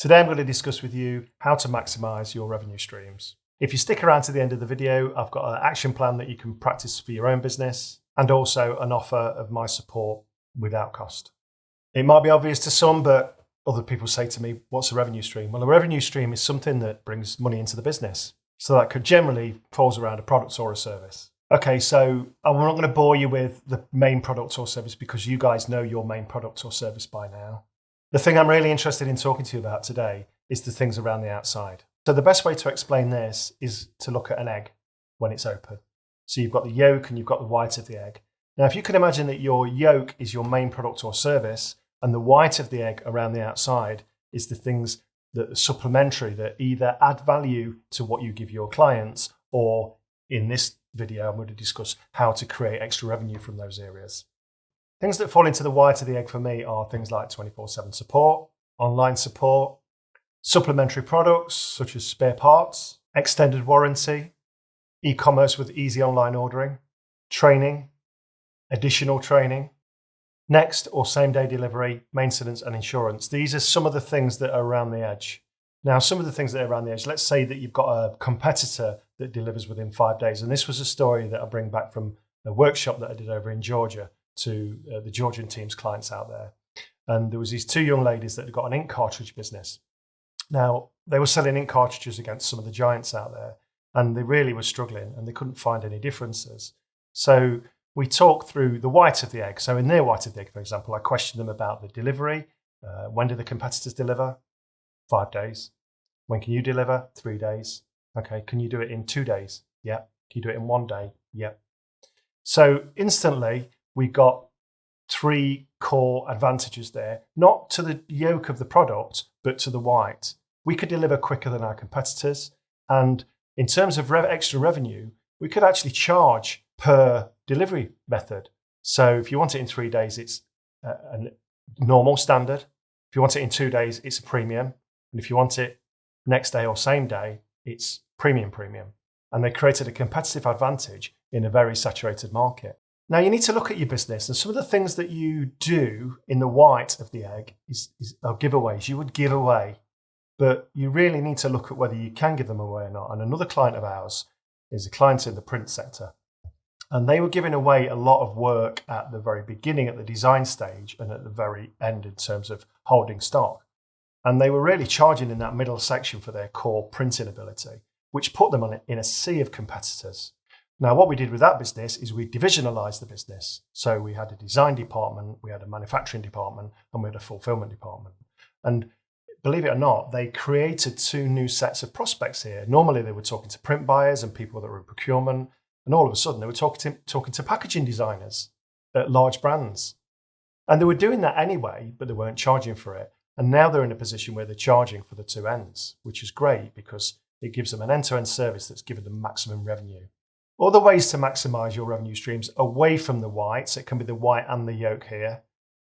Today I'm going to discuss with you how to maximize your revenue streams. If you stick around to the end of the video, I've got an action plan that you can practice for your own business and also an offer of my support without cost. It might be obvious to some, but other people say to me, what's a revenue stream? Well, a revenue stream is something that brings money into the business. So that could generally falls around a product or a service. Okay, so I'm not going to bore you with the main product or service because you guys know your main product or service by now. The thing I'm really interested in talking to you about today is the things around the outside. So the best way to explain this is to look at an egg when it's open. So you've got the yolk and you've got the white of the egg. Now, if you can imagine that your yolk is your main product or service and the white of the egg around the outside is the things that are supplementary that either add value to what you give your clients, or in this video, I'm going to discuss how to create extra revenue from those areas. Things that fall into the white of the egg for me are things like 24/7 support, online support, supplementary products such as spare parts, extended warranty, e-commerce with easy online ordering, training, additional training, next or same day delivery, maintenance and insurance. These are some of the things that are around the edge. Now, some of the things that are around the edge, let's say that you've got a competitor that delivers within 5 days. And this was a story that I bring back from a workshop that I did over in Georgia to the Georgian team's clients out there. And there was these two young ladies that had got an ink cartridge business. Now, they were selling ink cartridges against some of the giants out there, and they really were struggling and they couldn't find any differences. So we talked through the white of the egg. So in their white of the egg, for example, I questioned them about the delivery. When do the competitors deliver? 5 days. When can you deliver? 3 days. Okay, can you do it in 2 days? Yeah. Can you do it in 1 day? Yeah. So instantly, we got 3 core advantages there, not to the yolk of the product, but to the white. We could deliver quicker than our competitors. And in terms of extra revenue, we could actually charge per delivery method. So if you want it in 3 days, it's a normal standard. If you want it in 2 days, it's a premium. And if you want it next day or same day, it's premium. And they created a competitive advantage in a very saturated market. Now, you need to look at your business, and some of the things that you do in the white of the egg are giveaways. You would give away, but you really need to look at whether you can give them away or not. And another client of ours is a client in the print sector, and they were giving away a lot of work at the very beginning, at the design stage, and at the very end in terms of holding stock. And they were really charging in that middle section for their core printing ability, which put them in a sea of competitors. Now, what we did with that business is we divisionalized the business. So we had a design department, we had a manufacturing department, and we had a fulfillment department. And believe it or not, they created 2 new sets of prospects here. Normally, they were talking to print buyers and people that were in procurement. And all of a sudden, they were talking to packaging designers at large brands. And they were doing that anyway, but they weren't charging for it. And now they're in a position where they're charging for the 2 ends, which is great because it gives them an end-to-end service that's given them maximum revenue. Other ways to maximize your revenue streams away from the whites, it can be the white and the yolk here,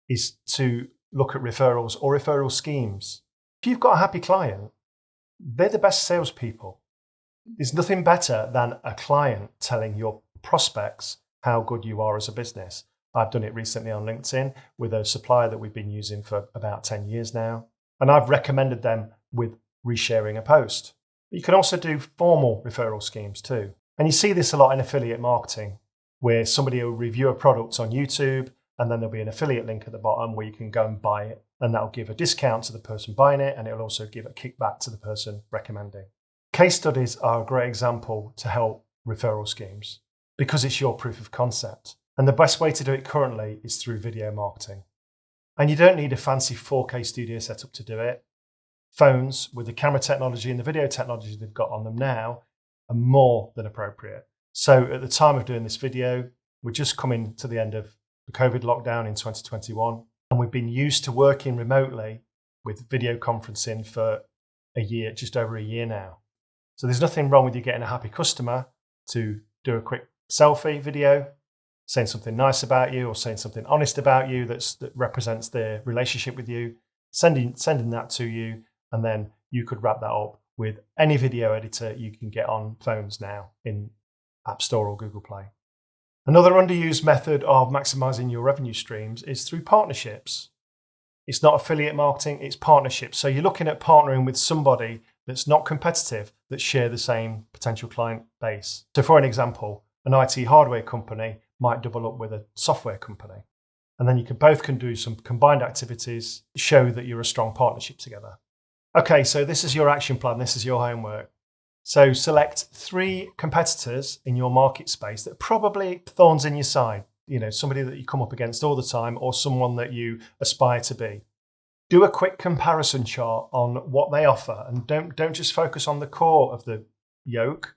is to look at referrals or referral schemes. If you've got a happy client, they're the best salespeople. There's nothing better than a client telling your prospects how good you are as a business. I've done it recently on LinkedIn with a supplier that we've been using for about 10 years now. And I've recommended them with resharing a post. But you can also do formal referral schemes too. And you see this a lot in affiliate marketing, where somebody will review a product on YouTube and then there'll be an affiliate link at the bottom where you can go and buy it. And that'll give a discount to the person buying it, and it'll also give a kickback to the person recommending. Case studies are a great example to help referral schemes because it's your proof of concept. And the best way to do it currently is through video marketing. And you don't need a fancy 4K studio setup to do it. Phones with the camera technology and the video technology they've got on them now are more than appropriate. So at the time of doing this video, we're just coming to the end of the COVID lockdown in 2021. And we've been used to working remotely with video conferencing for a year, just over a year now. So there's nothing wrong with you getting a happy customer to do a quick selfie video, saying something nice about you or saying something honest about you that represents their relationship with you, sending that to you, and then you could wrap that up with any video editor you can get on phones now in App Store or Google Play. Another underused method of maximizing your revenue streams is through partnerships. It's not affiliate marketing, it's partnerships. So you're looking at partnering with somebody that's not competitive, that share the same potential client base. So for an example, an IT hardware company might double up with a software company. And then you can do some combined activities, show that you're a strong partnership together. Okay, so this is your action plan, this is your homework. So select 3 competitors in your market space that are probably thorns in your side, somebody that you come up against all the time or someone that you aspire to be. Do a quick comparison chart on what they offer, and don't just focus on the core of the yolk,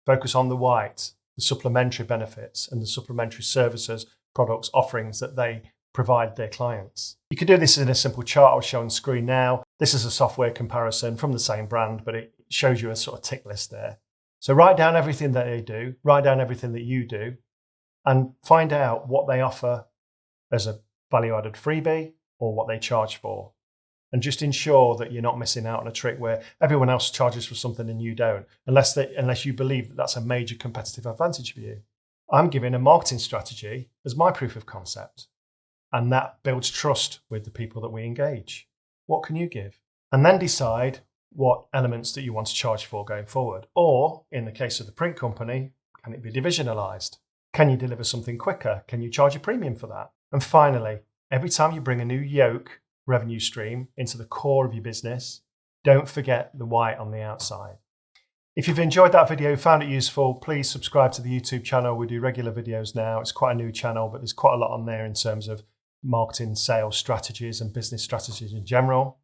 focus on the white, the supplementary benefits and the supplementary services, products, offerings that they provide their clients. You can do this in a simple chart I'll show on screen now. This is a software comparison from the same brand, but it shows you a sort of tick list there. So write down everything that they do, write down everything that you do, and find out what they offer as a value-added freebie or what they charge for. And just ensure that you're not missing out on a trick where everyone else charges for something and you don't, unless you believe that that's a major competitive advantage for you. I'm giving a marketing strategy as my proof of concept, and that builds trust with the people that we engage. What can you give? And then decide what elements that you want to charge for going forward. Or in the case of the print company, can it be divisionalized? Can you deliver something quicker? Can you charge a premium for that? And finally, every time you bring a new yoke revenue stream into the core of your business, don't forget the white on the outside. If you've enjoyed that video, found it useful, please subscribe to the YouTube channel. We do regular videos now. It's quite a new channel, but there's quite a lot on there in terms of marketing, sales strategies and business strategies in general.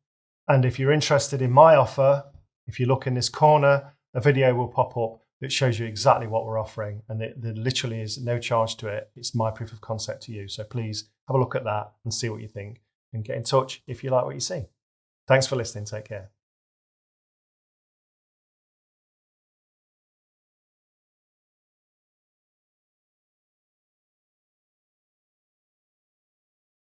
And if you're interested in my offer, if you look in this corner, a video will pop up that shows you exactly what we're offering. And there literally is no charge to it. It's my proof of concept to you. So please have a look at that and see what you think. And get in touch if you like what you see. Thanks for listening. Take care.